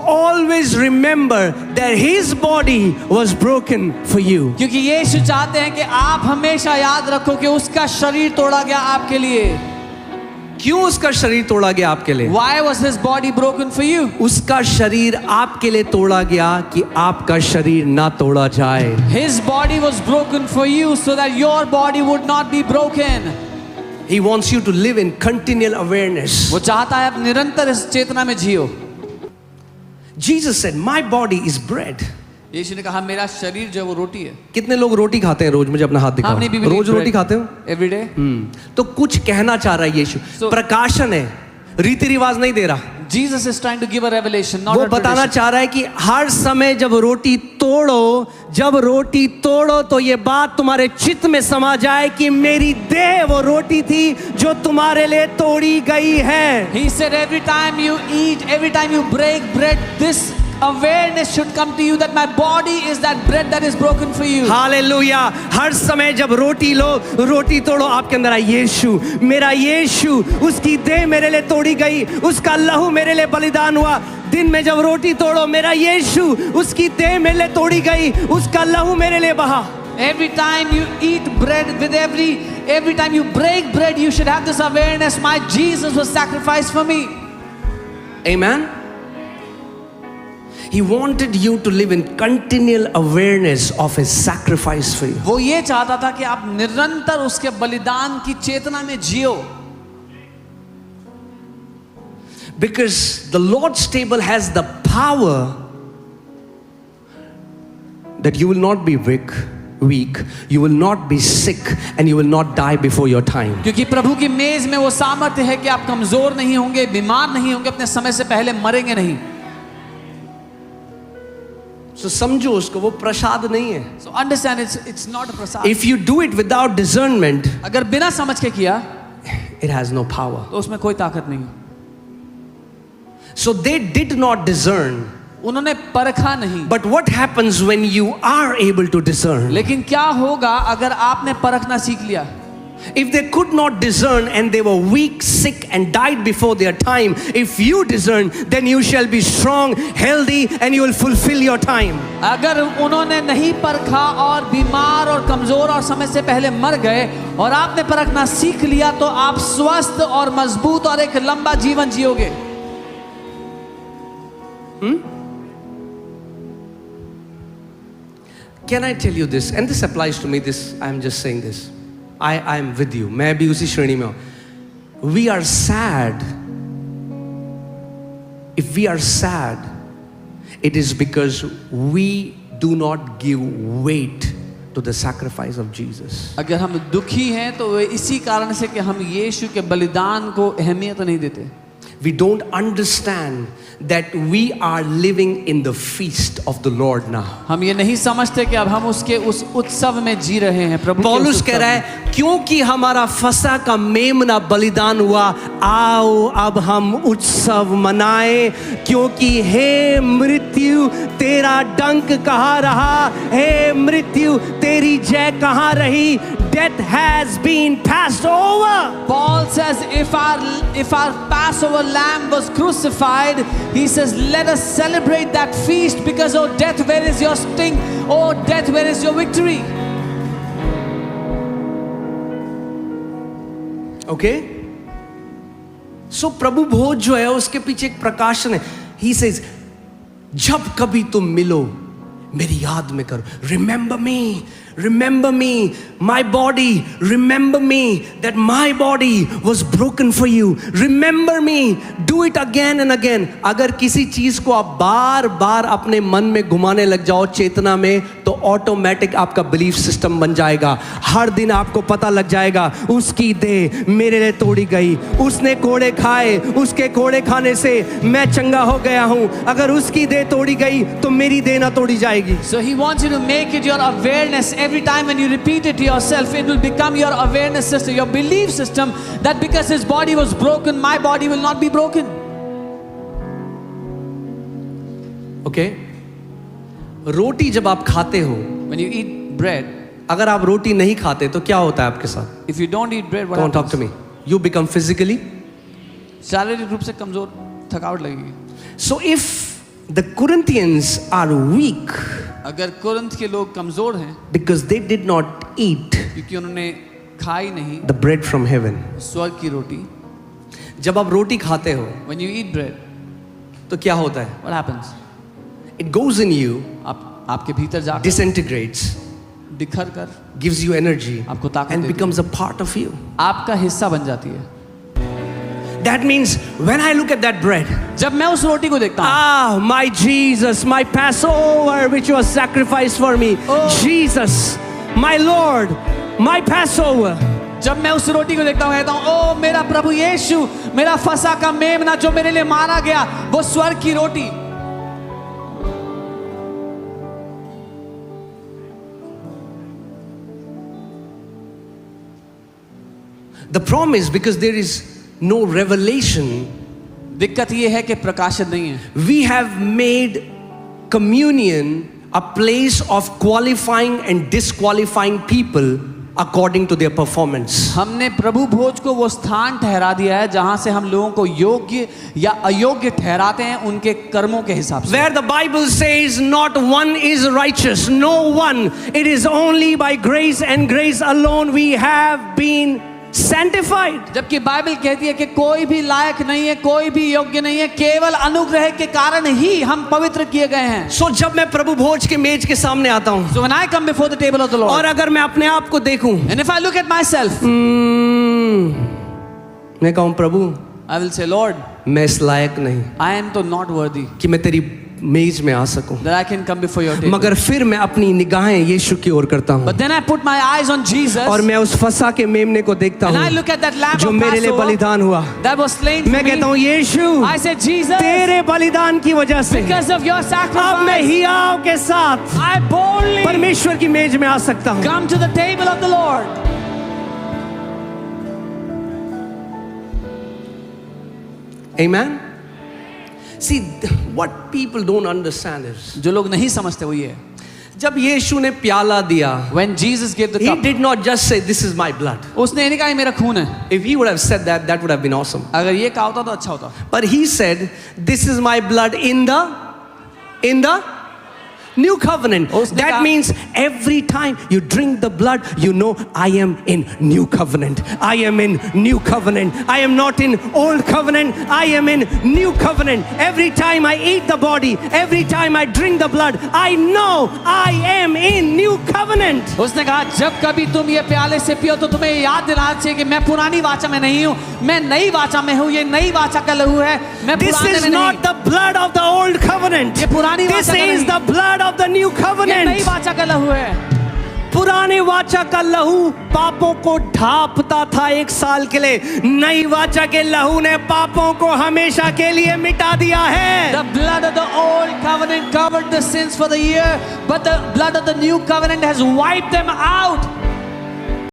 always remember that his body was broken for you. क्योंकि यीशु चाहते हैं कि आप हमेशा याद रखो कि उसका शरीर तोड़ा गया आपके लिए। क्यों उसका शरीर तोड़ा गया आपके लिए? Why was his body broken for you? उसका शरीर आपके लिए तोड़ा गया कि आपका शरीर ना तोड़ा जाए। His body was broken for you so that your body would not be broken. He wants you to live in continual awareness. वो चाहता है आप निरंतर इस चेतना में जियो। Jesus said, "My body is bread." यीशु ने कहा मेरा शरीर जो है वो रोटी है। कितने लोग रोटी खाते हैं रोज? मुझे अपना हाथ दिखाओ। रोज रोटी खाते हो? Every day. तो कुछ कहना चाह रहा है यीशु। प्रकाशन है, रीति रिवाज नहीं दे रहा। Jesus is trying to give a revelation, not वो a बताना tradition. चाह रहा है कि हर समय जब रोटी तोड़ो तो ये बात तुम्हारे चित्त में समा जाए कि मेरी देह वो रोटी थी जो तुम्हारे लिए तोड़ी गई है। He said every time you eat, every time you break bread, this awareness should come to you that my body is that bread that is broken for you. Hallelujah. हर समय जब रोटी तोड़ो, आपके अंदर आए यीशु, मेरा यीशु, उसकी देह मेरे लिए तोड़ी गई, उसका लहू मेरे लिए बलिदान हुआ। दिन में जब रोटी तोड़ो, मेरा यीशु, उसकी देह मेरे लिए तोड़ी गई, उसका लहू मेरे लिए बहा। Every time you eat bread, with every time you break bread, you should have this awareness, my Jesus was sacrificed for me. Amen. He wanted you to live in continual awareness of his sacrifice for you. वो ये चाहता था कि आप निरंतर उसके बलिदान की चेतना में जियो। Because the Lord's table has the power that you will not be weak, you will not be sick, and you will not die before your time. क्योंकि प्रभु की मेज में वो सामर्थ्य है कि आप कमजोर नहीं होंगे, बीमार नहीं होंगे, अपने समय से पहले मरेंगे नहीं। So समझो उसको, वो प्रसाद नहीं है। So understand it's not a prasad. If you do it without discernment, अगर बिना समझ के किया, it has no power. तो उसमें कोई ताकत नहीं। So they did not discern. उन्होंने परखा नहीं। But what happens when you are able to discern? लेकिन क्या होगा अगर आपने परखना सीख लिया? If they could not discern and they were weak, sick and died before their time, if you discern, then you shall be strong, healthy and you will fulfill your time. अगर उन्होंने नहीं परखा और बीमार और कमजोर और समय से पहले मर गए और आपने परखना सीख लिया, तो आप स्वस्थ और मजबूत और एक लंबा जीवन जियोगे। Can I tell you this? And this applies to me. This I am just saying this. I am with you. मैं भी उसी श्रेणी में हूँ। We are sad. If we are sad, it is because we do not give weight to the sacrifice of Jesus. अगर हम दुखी हैं तो वे इसी कारण से कि हम यीशु के बलिदान को अहमियत नहीं देते। We don't understand that we are living in the feast of the Lord now. हम ये नहीं समझते कि अब हम उसके उस उत्सव में जी रहे हैं। प्रभु पौलुस कह रहा है, क्योंकि हमारा फसह का मेमना बलिदान हुआ, आओ अब हम उत्सव मनाए। क्योंकि हे मृत्यु तेरा डंक कहाँ रहा, हे मृत्यु तेरी जय कहाँ रही? Death has been passed over. Paul says if our Passover lamb was crucified, he says let us celebrate that feast, because oh death, where is your sting? Oh death, where is your victory? Okay? So प्रभु भोज जो है उसके पीछे एक प्रकाशन है। He says जब कभी तुम मिलो मेरी याद में करो, remember me, my body, remember me that my body was broken for you, remember me, do it again and again. अगर किसी चीज को आप बार बार अपने मन में घुमाने लग जाओ चेतना में, तो ऑटोमेटिक आपका बिलीफ सिस्टम बन जाएगा। हर दिन आपको पता लग जाएगा उसकी देह मेरे लिए तोड़ी गई, उसने कोड़े खाए, उसके कोड़े खाने से मैं चंगा हो गया हूं। अगर उसकी देह तोड़ी गई तो मेरी देह ना तोड़ी जाएगी। So he wants you to make it your awareness. Every time when you repeat it to yourself, it will become your awareness system, your belief system, that because his body was broken, my body will not be broken. Okay? रोटी जब आप खाते हो, When you eat bread, अगर आप रोटी नहीं खाते तो क्या होता है आपके साथ? if you don't eat bread, what Don't talk happens? to me. You become physically. शारीरिक रूप से कमजोर, थकावट लगेगी। So if The Corinthians are weak अगर कुरिन्थ के लोग कमजोर हैं because they did not eat क्योंकि उन्होंने खाई नहीं the bread from heaven. स्वर्ग की रोटी. जब आप रोटी खाते हो When you eat bread, तो क्या होता है? what happens? It goes in you, आपके भीतर जाकर disintegrates, बिखर कर gives you energy, आपको ताकत and देती becomes a part of you. आपका हिस्सा बन जाती है. That means when I look at that bread, जब मैं उस रोटी को देखता हूँ, my Jesus, my Passover which was sacrificed for me, Jesus, my Lord, my Passover. जब मैं उस रोटी को देखता हूँ कहता हूँ, ओ मेरा प्रभु यीशु, मेरा फसा का मेमना जो मेरे लिए मारा गया, वो स्वर्ग की रोटी. The problem is because there is no revelation, दिक्कत ये है कि प्रकाशन नहीं है. we have made communion a place of qualifying and disqualifying people according to their performance. हमने प्रभु भोज को वो स्थान ठहरा दिया है जहां से हम लोगों को योग्य या अयोग्य ठहराते हैं उनके कर्मों के हिसाब से. Where the Bible says not one is righteous, no one. It is only by grace and grace alone we have been sanctified. जबकि बाइबल कहती है कि कोई भी लायक नहीं है, कोई भी योग्य नहीं है, केवल अनुग्रह के कारण ही हम पवित्र किए गए हैं. So जब मैं प्रभु भोज के मेज के सामने आता हूँ So when I come before the table of the Lord, और अगर मैं अपने आप को देखूं, and if I look at myself, मैं कहूँ प्रभु I will say, Lord, मैं इस लायक नहीं I am तो not worthy कि मैं तेरी मेज में आ सकूं, that I can come before your table. मगर फिर मैं अपनी निगाहें यीशु की ओर करता हूँ But then I put my eyes on Jesus, और मैं उस फसा के मेमने को देखता and I हूँ look at that lamb जो of मेरे लिए Passover बलिदान हुआ. that was slain for मैं कहता me. हूँ यीशु I said, Jesus, तेरे बलिदान की वजह से because of your अब मैं sacrifice, हियाव के साथ I boldly परमेश्वर की मेज में आ सकता हूँ. come to the table of the Lord. Amen. See, what people don't understand is जो लोग नहीं समझते वो ये है. जब यीशु ने प्याला दिया, When Jesus gave the he cup, did not just say this is my blood. उसने ये नहीं कहा ये मेरा खून है. If he would have said that, that would have been awesome. अगर ये कहा होता तो अच्छा होता. But he said, this is my blood in the new covenant. That means every time you drink the blood, you know I am in new covenant. I am in new covenant. I am not in old covenant. I am in new covenant. Every time I eat the body, every time I drink the blood, I know I am in new covenant. उसने कहा जब कभी तुम ये प्याले से पियो तो तुम्हें याद दिलाना चाहिए कि मैं पुरानी वाचा में नहीं हूँ, मैं नई वाचा में हूँ. ये नई वाचा का लहू है, मैं This पुराने is में not नहीं. the blood of the old covenant. ये पुरानी This वाचा का is नहीं. the blood of the new ये covenant. नई वाचा का लहू है. पुराने वाचा का लहू पापों को ढांपता था 1 साल के लिए. नई वाचा के लहू ने पापों को हमेशा के लिए मिटा दिया है. The blood of the old covenant covered the sins for the year, but the blood of the new covenant has wiped them out.